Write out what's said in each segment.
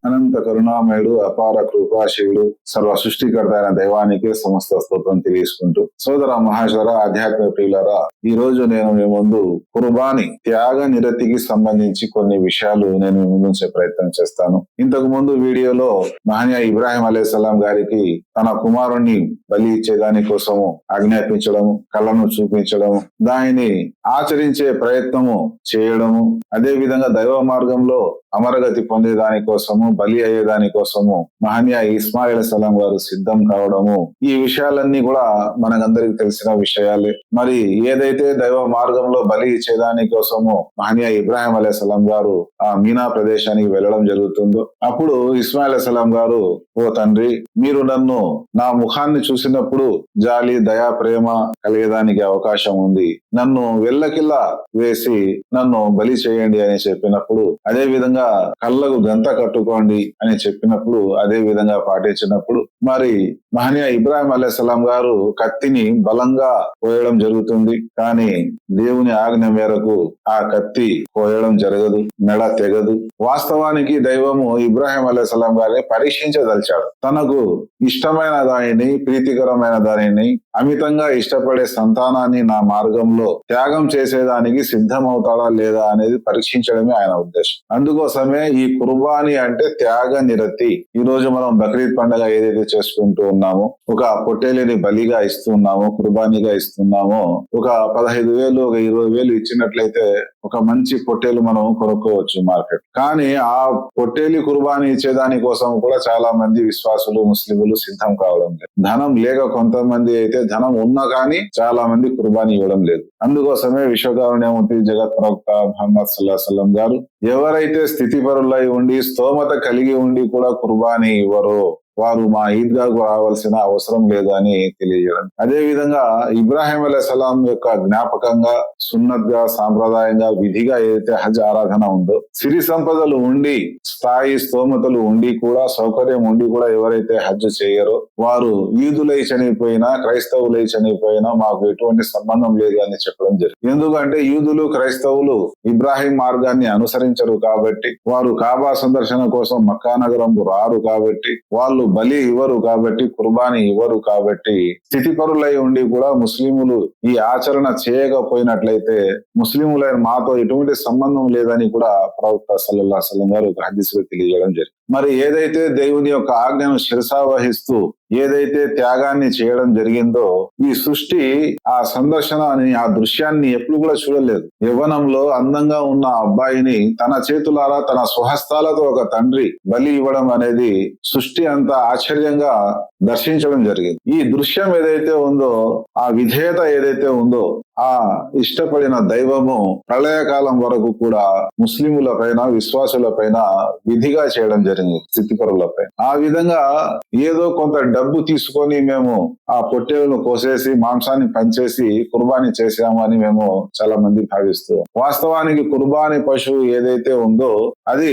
అనంత కరుణామయుడు, అపార కృపాశయుడు, సర్వ సృష్టికర్త అయిన దైవానికి సమస్త స్తోత్రం తెలియజేసుకుంటూ, సోదర మహాశర ఆధ్యాత్మిక ప్రియులరా, ఈ రోజు నేను మీ ముందు కుర్బానీ త్యాగ నిరతికి సంబంధించి కొన్ని విషయాలు నేను మీ ముందు ఉంచే ప్రయత్నం చేస్తాను. ఇంతకు ముందు వీడియోలో మహనీయ ఇబ్రాహిం అలైహిస్సలాం గారికి తన కుమారుణ్ణి బలి ఇచ్చేదాని కోసము ఆజ్ఞాపించడము, కళ్ళను చూపించడము, దానిని ఆచరించే ప్రయత్నము చేయడము, అదే విధంగా దైవ మార్గంలో అమరగతి పొందేదాని కోసము, బలి అయ్యేదాని కోసము మహనీయ ఇస్మాయిల్ సలాం గారు సిద్ధం కావడము, ఈ విషయాలన్నీ కూడా మనకందరికి తెలిసిన విషయాలే. మరి ఏదైతే దైవ మార్గంలో బలి ఇచ్చేదాని కోసము మహనీయ ఇబ్రాహిం అలైహిస్సలాం గారు ఆ మీనా ప్రదేశానికి వెళ్ళడం జరుగుతుందో, అప్పుడు ఇస్మాయిల్ సలాం గారు, ఓ తండ్రి, మీరు నన్ను నా ముఖాన్ని చూసినప్పుడు జాలి, దయా, ప్రేమ కలిగేదానికి అవకాశం ఉంది, నన్ను వెళ్ళకిల్లా వేసి నన్ను బలి చేయండి అని చెప్పినప్పుడు, అదే విధంగా కళ్ళకు గంత కట్టుకోండి అని చెప్పినప్పుడు అదే విధంగా పాటించినప్పుడు, మరి మహనీయ ఇబ్రాహిం అలైహిస్సలాం గారు కత్తిని బలంగా కోయడం జరుగుతుంది. కానీ దేవుని ఆజ్ఞ మేరకు ఆ కత్తి కోయడం జరగదు, మెడ తెగదు. వాస్తవానికి దైవము ఇబ్రాహిం అలైహిస్సలాం గారిని పరీక్షించదలిచాడు. తనకు ఇష్టమైన దానిని, ప్రీతికరమైన దానిని, అమితంగా ఇష్టపడే సంతానాన్ని నా మార్గంలో త్యాగం చేసేదానికి సిద్ధమవుతాడా లేదా అనేది పరీక్షించడమే ఆయన ఉద్దేశం. అందుకోసమే ఈ కుర్బానీ అంటే త్యాగ నిరతి. ఈ రోజు మనం బక్రీద్ పండుగ ఏదైతే చేసుకుంటూ ఉన్నామో, ఒక పొట్టేలిని బలిగా ఇస్తున్నామో, కుర్బానీగా ఇస్తున్నామో, ఒక 15,000 ఒక 20,000 ఇచ్చినట్లయితే ఒక మంచి పొట్టేలు మనం కొనుక్కోవచ్చు మార్కెట్. కానీ ఆ పొట్టేలి కుర్బానీ ఇచ్చేదాని కోసం కూడా చాలా మంది విశ్వాసులు, ముస్లింలు సిద్ధం కావడం లేదు. ధనం లేక కొంతమంది అయితే, ధనం ఉన్నా కానీ చాలా మంది కుర్బానీ ఇవ్వడం లేదు. అందుకోసమే విశ్వకారుణ్యమూర్తి జగత్ ప్రవక్త ముహమ్మద్ సల్లల్లాహు అలైహి వసల్లం గారు, ఎవరైతే స్థితిపరులై ఉండి స్తోమత కలిగి ఉండి కూడా కుర్బానీ ఇవ్వరో వారు మా ఈద్గాకు రావాల్సిన అవసరం లేదు అని తెలియజేయడం. అదే విధంగా ఇబ్రాహిం అలైహిస్సలాం యొక్క జ్ఞాపకంగా, సున్నత్ గా, సాంప్రదాయంగా, విధిగా ఏదైతే హజ్ ఆరాధన ఉందో, సిరి సంపదలు ఉండి, స్థాయి స్తోమతలు ఉండి కూడా, సౌకర్యం ఉండి కూడా ఎవరైతే హజ్ చేయరో వారు యూదులై చనిపోయినా, క్రైస్తవులై చనిపోయినా మాకు ఎటువంటి సంబంధం లేదు అని చెప్పడం జరిగింది. ఎందుకంటే యూదులు, క్రైస్తవులు ఇబ్రాహిం మార్గాన్ని అనుసరించరు కాబట్టి, వారు కాబా సందర్శన కోసం మక్కా నగరంకు రారు కాబట్టి, వాళ్ళు బలి ఇవ్వరు కాబట్టి, కుర్బానీ ఇవ్వరు కాబట్టి, స్థితిపరులై ఉండి కూడా ముస్లిములు ఈ ఆచరణ చేయకపోయినట్లయితే ముస్లిములైన మాతో ఎటువంటి సంబంధం లేదని కూడా ప్రవక్త సల్లల్లాహు అలైహి వసల్లం గారు ఒక హదీసులో తెలియజేయడం జరిగింది. మరి ఏదైతే దేవుని యొక్క ఆజ్ఞను శిరసావహిస్తూ ఏదైతే త్యాగాన్ని చేయడం జరిగిందో, ఈ సృష్టి ఆ సందర్శన అని, ఆ దృశ్యాన్ని ఎప్పుడు కూడా చూడలేదు. యవ్వనంలో అందంగా ఉన్న అబ్బాయిని తన చేతులారా, తన స్వహస్తాలతో ఒక తండ్రి బలి ఇవ్వడం అనేది సృష్టి అంతా ఆశ్చర్యంగా దర్శించడం జరిగింది. ఈ దృశ్యం ఏదైతే ఉందో, ఆ విధేయత ఏదైతే ఉందో, ఆ ఇష్టపడిన దైవము ప్రళయకాలం వరకు కూడా ముస్లిముల పైన, విశ్వాసుల పైన విధిగా చేయడం జరిగింది, స్థితిపరులపై. ఆ విధంగా ఏదో కొంత డబ్బు తీసుకొని మేము ఆ పొట్టేలను కోసేసి మాంసాన్ని పంచేసి కుర్బానీ చేసాము అని మేము చాలా మంది భావిస్తూ, వాస్తవానికి కుర్బానీ పశువు ఏదైతే ఉందో అది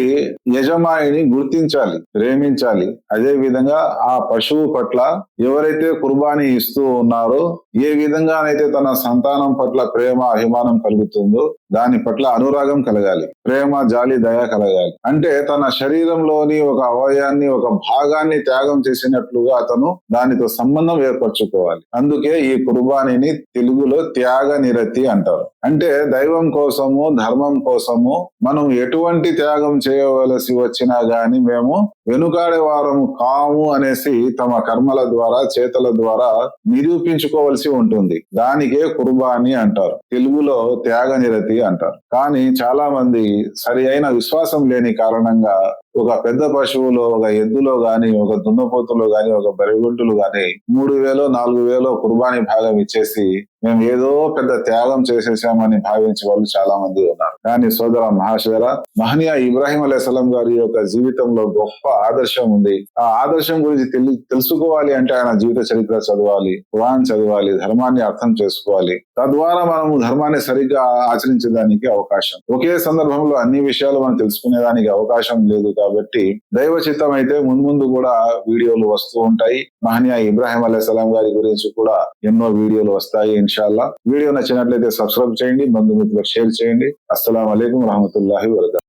యజమానిని గుర్తించాలి, ప్రేమించాలి. అదే విధంగా ఆ పశువు పట్ల ఎవరైతే కుర్బానీ ఇస్తూ ఉన్నారో, ఏ విధంగానైతే తన సంతానం పట్ల ప్రేమ, అభిమానం కలుగుతుందో దాని పట్ల అనురాగం కలగాలి, ప్రేమ, జాలి, దయ కలగాలి. అంటే తన శరీరంలోని ఒక అవయవాన్ని, ఒక భాగాన్ని త్యాగం చేసినట్లుగా అతను దానితో సంబంధం ఏర్పరచుకోవాలి. అందుకే ఈ కుర్బానీని తెలుగులో త్యాగ నిరతి అంటారు. అంటే దైవం కోసము, ధర్మం కోసము మనం ఎటువంటి త్యాగం చేయవలసి వచ్చినా గాని మేము వెనుకాడే వారము కాము అనేసి తమ కర్మల ద్వారా, చేతల ద్వారా నిరూపించుకోవలసి ఉంటుంది. దానికే కుర్బానీ అంటారు, తెలుగులో త్యాగ నిరతి అంటారు. కానీ చాలా మంది సరి అయిన విశ్వాసం లేని కారణంగా ఒక పెద్ద పశువులో, ఒక ఎద్దులో గాని, ఒక దున్నపోతులో గాని, ఒక బరిగొడ్డులు గాని 3,000 4,000 కుర్బానీ భాగం ఇచ్చేసి మేము ఏదో పెద్ద త్యాగం చేసేసామని భావించే వాళ్ళు చాలా మంది ఉన్నారు. కానీ సోదర మహాశయర, మహనీయ ఇబ్రాహిం అలైహిస్సలాం గారి యొక్క జీవితంలో గొప్ప ఆదర్శం ఉంది. ఆ ఆదర్శం గురించి తెలుసుకోవాలి అంటే ఆయన జీవిత చరిత్ర చదవాలి, ఖురాన్ చదవాలి, ధర్మాన్ని అర్థం చేసుకోవాలి. తద్వారా మనము ధర్మాన్ని సరిగ్గా ఆచరించడానికి అవకాశం. ఒకే సందర్భంలో అన్ని విషయాలు మనం తెలుసుకునేదానికి అవకాశం లేదు కాబట్టి దైవ చిత్తం అయితే ముందు కూడా వీడియోలు వస్తూ ఉంటాయి. మహనీయ ఇబ్రాహిం అలైహిస్సలాం గారి గురించి కూడా ఎన్నో వీడియోలు వస్తాయి ఇన్షాల్లా. వీడియో నచ్చినట్లయితే సబ్స్క్రైబ్ చేయండి, బంధుమిత్రులకు షేర్ చేయండి. అస్సలాము అలైకుం వరహమతుల్లాహి వబరకాతుహు.